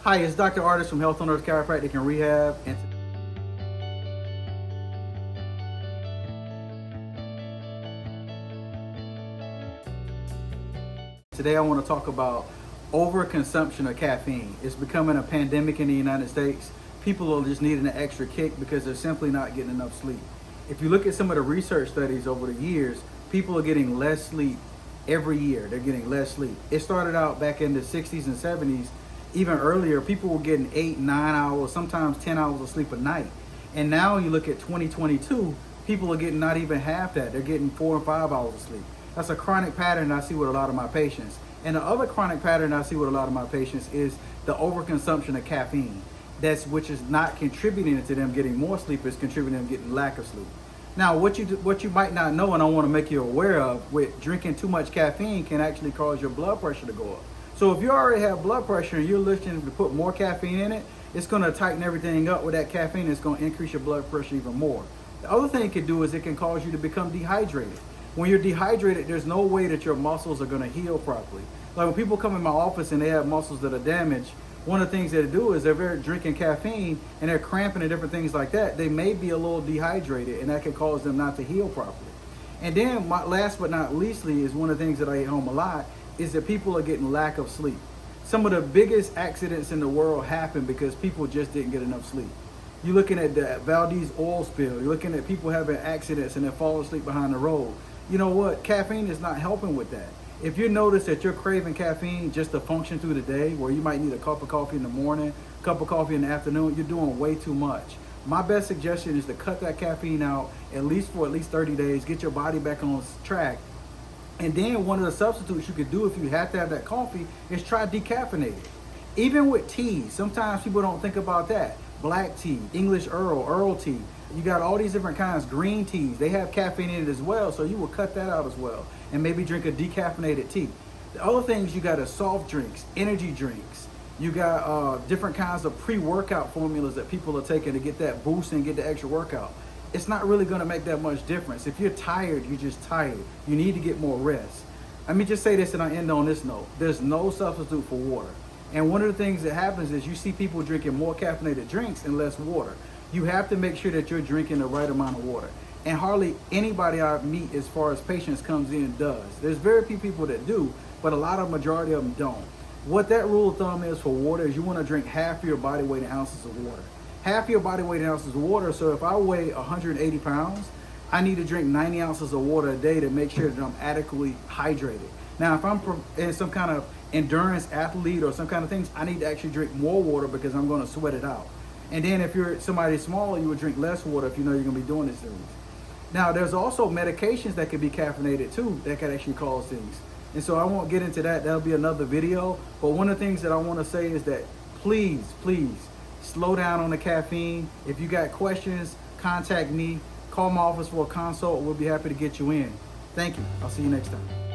Hi, it's Dr. Artis from Health on Earth Chiropractic and Rehab. And today I want to talk about overconsumption of caffeine. It's becoming a pandemic in the United States. People are just needing an extra kick because they're simply not getting enough sleep. If you look at some of the research studies over the years, people are getting less sleep every year. They're getting less sleep. It started out back in the 60s and 70s. Even earlier, people were getting 8, 9 hours, sometimes 10 hours of sleep a night. And now you look at 2022, people are getting not even half that. They're getting 4 and 5 hours of sleep. That's a chronic pattern I see with a lot of my patients. And the other chronic pattern I see with a lot of my patients is the overconsumption of caffeine. Which is not contributing to them getting more sleep, it's contributing to them getting lack of sleep. Now, what you might not know, and I want to make you aware of, with drinking too much caffeine can actually cause your blood pressure to go up. So if you already have blood pressure and you're looking to put more caffeine in it, it's going to tighten everything up with that caffeine. It's going to increase your blood pressure even more. The other thing it can do is it can cause you to become dehydrated. When you're dehydrated, there's no way that your muscles are going to heal properly. Like when people come in my office and they have muscles that are damaged, one of the things they do is they're drinking caffeine and they're cramping and different things like that. They may be a little dehydrated, and that can cause them not to heal properly. And then last but not leastly is one of the things that I hit home a lot is that people are getting lack of sleep. Some of the biggest accidents in the world happen because people just didn't get enough sleep. You're looking at the Valdez oil spill. You're looking at people having accidents and they're falling asleep behind the road. You know what? Caffeine is not helping with that. If you notice that you're craving caffeine just to function through the day, where you might need a cup of coffee in the morning, a cup of coffee in the afternoon, you're doing way too much. My best suggestion is to cut that caffeine out for at least 30 days, get your body back on track. And then one of the substitutes you could do if you have to have that coffee is try decaffeinated. Even with tea, sometimes people don't think about that. Black tea, English Earl tea. You got all these different kinds, green teas. They have caffeine in it as well, so you will cut that out as well. And maybe drink a decaffeinated tea. The other things you got is soft drinks, energy drinks. You got different kinds of pre-workout formulas that people are taking to get that boost and get the extra workout. It's not really going to make that much difference. If you're tired, you're just tired. You need to get more rest. Let me just say this and I end on this note. There's no substitute for water. And one of the things that happens is you see people drinking more caffeinated drinks and less water. You have to make sure that you're drinking the right amount of water. And hardly anybody I meet as far as patients comes in does. There's very few people that do, but a lot of majority of them don't. What that rule of thumb is for water is you want to drink half your body weight in ounces of water. Half your body weight in ounces of water. So if I weigh 180 pounds, I need to drink 90 ounces of water a day to make sure that I'm adequately hydrated. Now, if I'm in some kind of endurance athlete or some kind of things, I need to actually drink more water because I'm going to sweat it out. And then if you're somebody smaller, you would drink less water if you know you're going to be doing this things. Now, there's also medications that can be caffeinated too that can actually cause things. And so I won't get into that. That'll be another video. But one of the things that I want to say is that please slow down on the caffeine. If you got questions, contact me. Call my office for a consult. We'll be happy to get you in. Thank you. I'll see you next time.